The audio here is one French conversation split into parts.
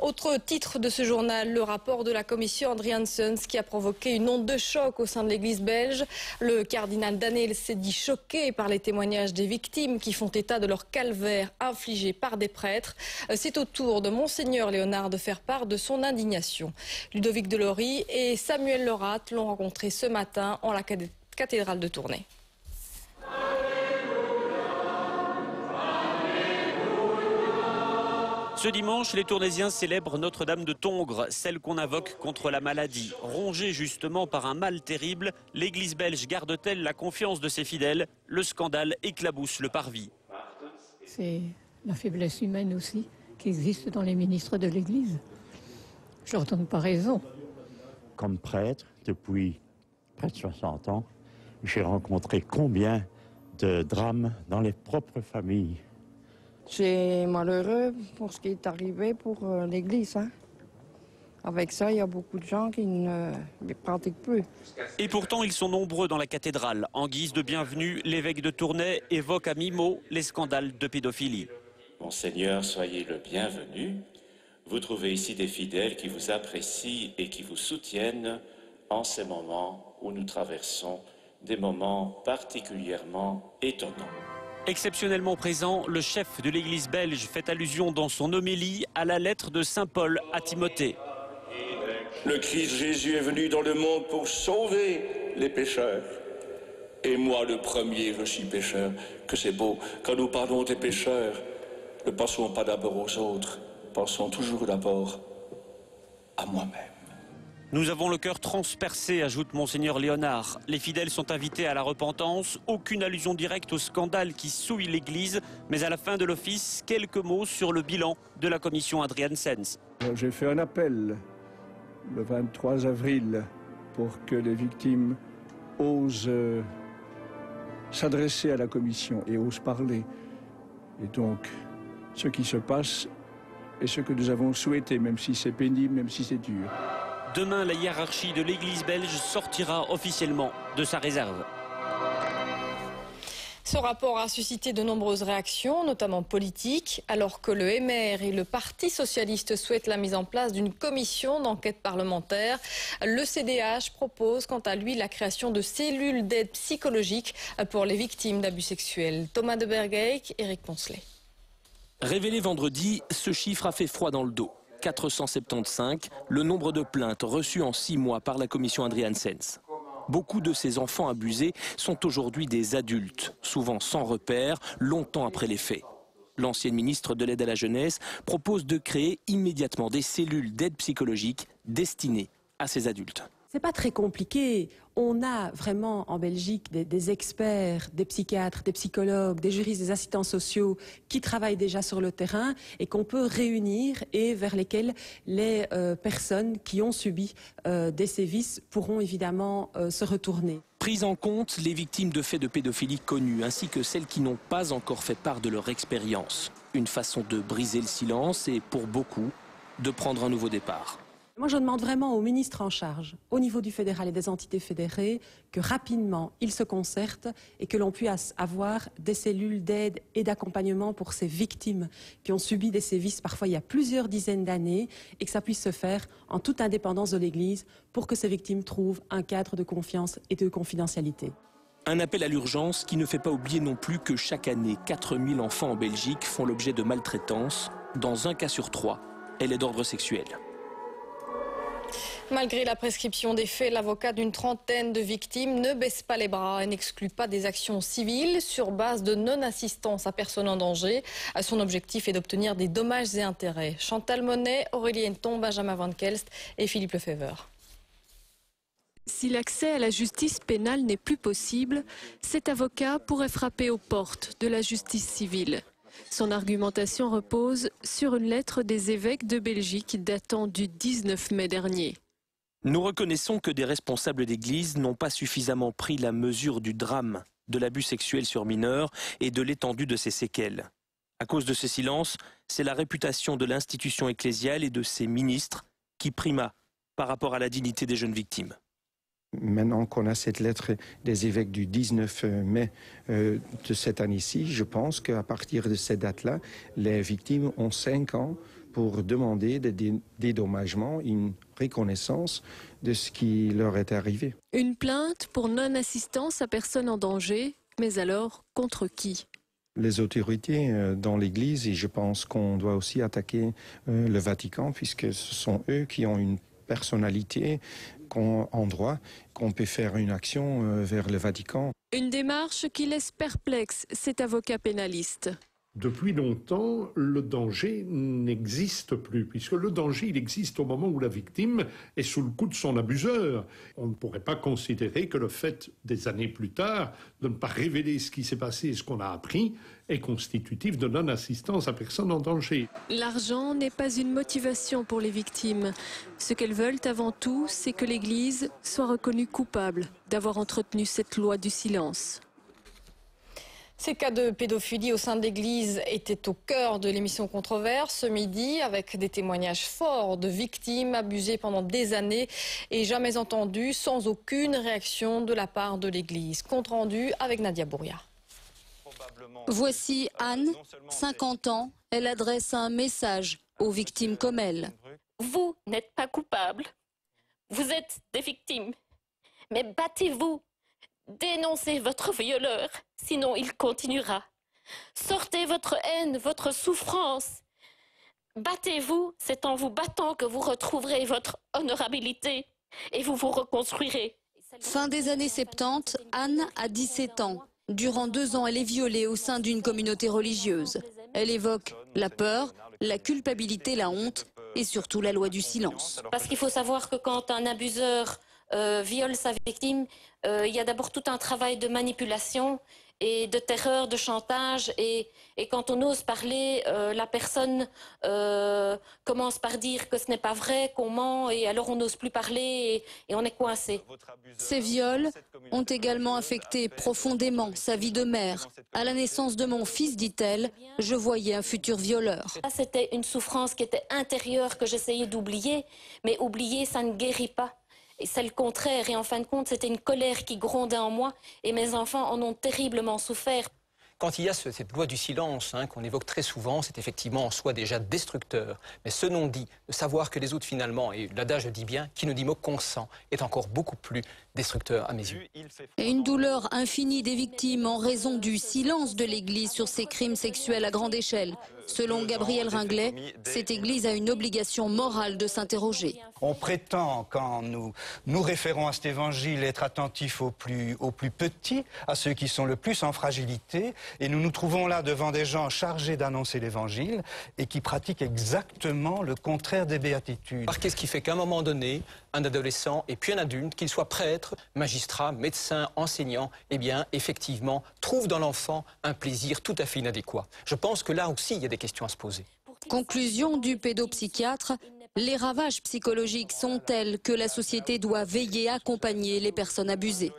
Autre titre de ce journal, le rapport de la commission Andriansens qui a provoqué une onde de choc au sein de l'église belge. Le cardinal Danel s'est dit choqué par les témoignages des victimes qui font état de leur calvaire infligé par des prêtres. C'est au tour de Monseigneur Léonard de faire part de son indignation. Ludovic Delory et Samuel Lerat l'ont rencontré ce matin en la cathédrale de Tournai. Ce dimanche, les Tournaisiens célèbrent Notre-Dame de Tongres, celle qu'on invoque contre la maladie. Rongée justement par un mal terrible, l'église belge garde-t-elle la confiance de ses fidèles? Le scandale éclabousse le parvis. C'est la faiblesse humaine aussi qui existe dans les ministres de l'église. Je leur donne pas raison. Comme prêtre, depuis près de 60 ans, j'ai rencontré combien de drames dans les propres familles. C'est malheureux pour ce qui est arrivé pour l'Église. Avec ça, il y a beaucoup de gens qui ne pratiquent plus. Et pourtant, ils sont nombreux dans la cathédrale. En guise de bienvenue, l'évêque de Tournai évoque à mi-mot les scandales de pédophilie. Monseigneur, soyez le bienvenu. Vous trouvez ici des fidèles qui vous apprécient et qui vous soutiennent en ces moments où nous traversons des moments particulièrement étonnants. Exceptionnellement présent, le chef de l'église belge fait allusion dans son homélie à la lettre de saint Paul à Timothée. Le Christ Jésus est venu dans le monde pour sauver les pécheurs. Et moi, le premier, je suis pécheur. Que c'est beau, quand nous parlons des pécheurs, ne pensons pas d'abord aux autres, pensons toujours d'abord à moi-même. Nous avons le cœur transpercé, ajoute Monseigneur Léonard. Les fidèles sont invités à la repentance. Aucune allusion directe au scandale qui souille l'église. Mais à la fin de l'office, quelques mots sur le bilan de la commission Andriansens. J'ai fait un appel le 23 avril pour que les victimes osent s'adresser à la commission et osent parler. Et donc, ce qui se passe est ce que nous avons souhaité, même si c'est pénible, même si c'est dur. Demain, la hiérarchie de l'église belge sortira officiellement de sa réserve. Ce rapport a suscité de nombreuses réactions, notamment politiques, alors que le MR et le Parti socialiste souhaitent la mise en place d'une commission d'enquête parlementaire. Le CDH propose quant à lui la création de cellules d'aide psychologique pour les victimes d'abus sexuels. Thomas de Bergeyck, Éric Poncelet. Révélé vendredi, ce chiffre a fait froid dans le dos. 475, le nombre de plaintes reçues en 6 mois par la commission Andriansens. Beaucoup de ces enfants abusés sont aujourd'hui des adultes, souvent sans repère, longtemps après les faits. L'ancienne ministre de l'aide à la jeunesse propose de créer immédiatement des cellules d'aide psychologique destinées à ces adultes. C'est pas très compliqué. On a vraiment en Belgique des experts, des psychiatres, des psychologues, des juristes, des assistants sociaux qui travaillent déjà sur le terrain et qu'on peut réunir et vers lesquels les personnes qui ont subi des sévices pourront évidemment se retourner. Prises en compte les victimes de faits de pédophilie connus ainsi que celles qui n'ont pas encore fait part de leur expérience. Une façon de briser le silence et pour beaucoup de prendre un nouveau départ. Moi, je demande vraiment aux ministres en charge, au niveau du fédéral et des entités fédérées, que rapidement, ils se concertent et que l'on puisse avoir des cellules d'aide et d'accompagnement pour ces victimes qui ont subi des sévices parfois il y a plusieurs dizaines d'années et que ça puisse se faire en toute indépendance de l'Église pour que ces victimes trouvent un cadre de confiance et de confidentialité. Un appel à l'urgence qui ne fait pas oublier non plus que chaque année, 4000 enfants en Belgique font l'objet de maltraitance. Dans un cas sur 3, elle est d'ordre sexuel. Malgré la prescription des faits, l'avocat d'une trentaine de victimes ne baisse pas les bras et n'exclut pas des actions civiles sur base de non-assistance à personne en danger. Son objectif est d'obtenir des dommages et intérêts. Chantal Monet, Aurélie Henton, Benjamin Van Kelst et Philippe Lefebvre. Si l'accès à la justice pénale n'est plus possible, cet avocat pourrait frapper aux portes de la justice civile. Son argumentation repose sur une lettre des évêques de Belgique datant du 19 mai dernier. Nous reconnaissons que des responsables d'église n'ont pas suffisamment pris la mesure du drame de l'abus sexuel sur mineurs et de l'étendue de ses séquelles. À cause de ce silence, c'est la réputation de l'institution ecclésiale et de ses ministres qui prima par rapport à la dignité des jeunes victimes. Maintenant qu'on a cette lettre des évêques du 19 mai de cette année-ci, je pense qu'à partir de cette date-là, les victimes ont 5 ans pour demander des dédommagements, une reconnaissance de ce qui leur est arrivé. Une plainte pour non-assistance à personne en danger, mais alors contre qui ? Les autorités dans l'Église, et je pense qu'on doit aussi attaquer le Vatican, puisque ce sont eux qui ont une personnalité en droit, qu'on peut faire une action vers le Vatican. Une démarche qui laisse perplexe cet avocat pénaliste. Depuis longtemps, le danger n'existe plus, puisque le danger, il existe au moment où la victime est sous le coup de son abuseur. On ne pourrait pas considérer que le fait, des années plus tard, de ne pas révéler ce qui s'est passé et ce qu'on a appris est constitutif de non-assistance à personne en danger. L'argent n'est pas une motivation pour les victimes. Ce qu'elles veulent avant tout, c'est que l'Église soit reconnue coupable d'avoir entretenu cette loi du silence. Ces cas de pédophilie au sein de l'Église étaient au cœur de l'émission Controverse ce midi, avec des témoignages forts de victimes abusées pendant des années et jamais entendues, sans aucune réaction de la part de l'Église. Compte rendu avec Nadia Bouria. Voici Anne, 50 ans. Elle adresse un message aux victimes comme elle. Vous n'êtes pas coupable. Vous êtes des victimes. Mais battez-vous. Dénoncez votre violeur, sinon il continuera. Sortez votre haine, votre souffrance. Battez-vous, c'est en vous battant que vous retrouverez votre honorabilité et vous vous reconstruirez. Fin des années 70, Anne a 17 ans. Durant 2 ans, elle est violée au sein d'une communauté religieuse. Elle évoque la peur, la culpabilité, la honte et surtout la loi du silence. Parce qu'il faut savoir que quand un abuseur viole sa victime, il y a d'abord tout un travail de manipulation et de terreur, de chantage. Et quand on ose parler, la personne commence par dire que ce n'est pas vrai, qu'on ment, et alors on n'ose plus parler et on est coincé. Ces viols ont également affecté profondément sa vie de mère. À la naissance de mon fils, dit-elle, je voyais un futur violeur. C'était une souffrance qui était intérieure que j'essayais d'oublier, mais oublier, ça ne guérit pas. Et c'est le contraire, et en fin de compte, c'était une colère qui grondait en moi, et mes enfants en ont terriblement souffert. Quand il y a cette loi du silence qu'on évoque très souvent, c'est effectivement en soi déjà destructeur. Mais ce non-dit, de savoir que les autres finalement, et l'adage dit bien, qui ne dit mot consent, est encore beaucoup plus destructeur à mes yeux. Et une douleur infinie des victimes en raison du silence de l'Église sur ces crimes sexuels à grande échelle. Selon Gabriel Ringlet, cette Église a une obligation morale de s'interroger. On prétend, quand nous référons à cet évangile, être attentifs aux plus petits, à ceux qui sont le plus en fragilité, et nous nous trouvons là devant des gens chargés d'annoncer l'évangile et qui pratiquent exactement le contraire des béatitudes. Qu'est-ce qui fait qu'à un moment donné, un adolescent et puis un adulte, qu'il soit prêtre, magistrat, médecin, enseignant, eh bien, effectivement, trouve dans l'enfant un plaisir tout à fait inadéquat. Je pense que là aussi, il y a des questions à se poser. Conclusion du pédopsychiatre, les ravages psychologiques sont tels que la société doit veiller à accompagner les personnes abusées.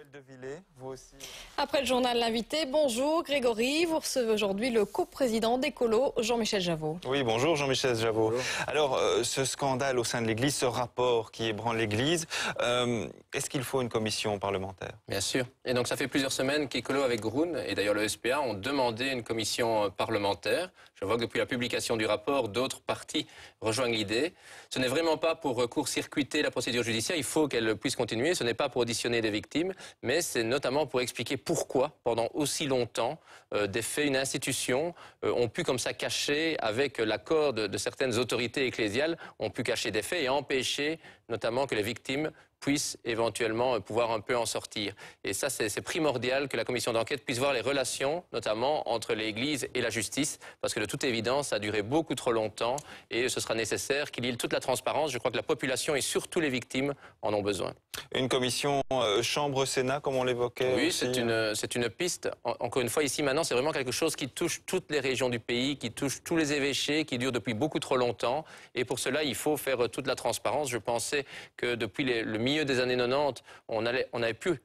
Après le journal L'invité, bonjour Grégory, vous recevez aujourd'hui le coprésident d'Écolo, Jean-Michel Javot. Oui, bonjour Jean-Michel Javot. Bonjour. Alors, ce scandale au sein de l'Église, ce rapport qui ébranle l'Église, est-ce qu'il faut une commission parlementaire? Bien sûr. Et donc ça fait plusieurs semaines qu'Écolo avec Groen, et d'ailleurs le SPA, ont demandé une commission parlementaire. Je vois que depuis la publication du rapport, d'autres partis rejoignent l'idée. Ce n'est vraiment pas pour court-circuiter la procédure judiciaire, il faut qu'elle puisse continuer. Ce n'est pas pour auditionner des victimes, mais c'est notamment pour expliquer pourquoi, pendant aussi longtemps, des faits, une institution, ont pu comme ça cacher, avec l'accord de certaines autorités ecclésiales, ont pu cacher des faits et empêcher notamment que les victimes puissent éventuellement pouvoir un peu en sortir. Et ça, c'est primordial que la commission d'enquête puisse voir les relations, notamment entre l'Église et la justice, parce que de toute évidence, ça a duré beaucoup trop longtemps et ce sera nécessaire qu'il y ait toute la transparence. Je crois que la population et surtout les victimes en ont besoin. Une commission Chambre-Sénat, comme on l'évoquait? Oui, c'est une piste. Encore une fois, ici, maintenant, c'est vraiment quelque chose qui touche toutes les régions du pays, qui touche tous les évêchés, qui dure depuis beaucoup trop longtemps. Et pour cela, il faut faire toute la transparence. Je pensais que depuis le milieu des années 90, on avait pu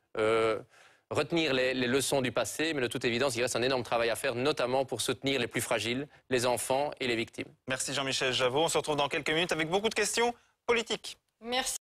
retenir les leçons du passé, mais de toute évidence, il reste un énorme travail à faire, notamment pour soutenir les plus fragiles, les enfants et les victimes. Merci Jean-Michel Javot. On se retrouve dans quelques minutes avec beaucoup de questions politiques. Merci.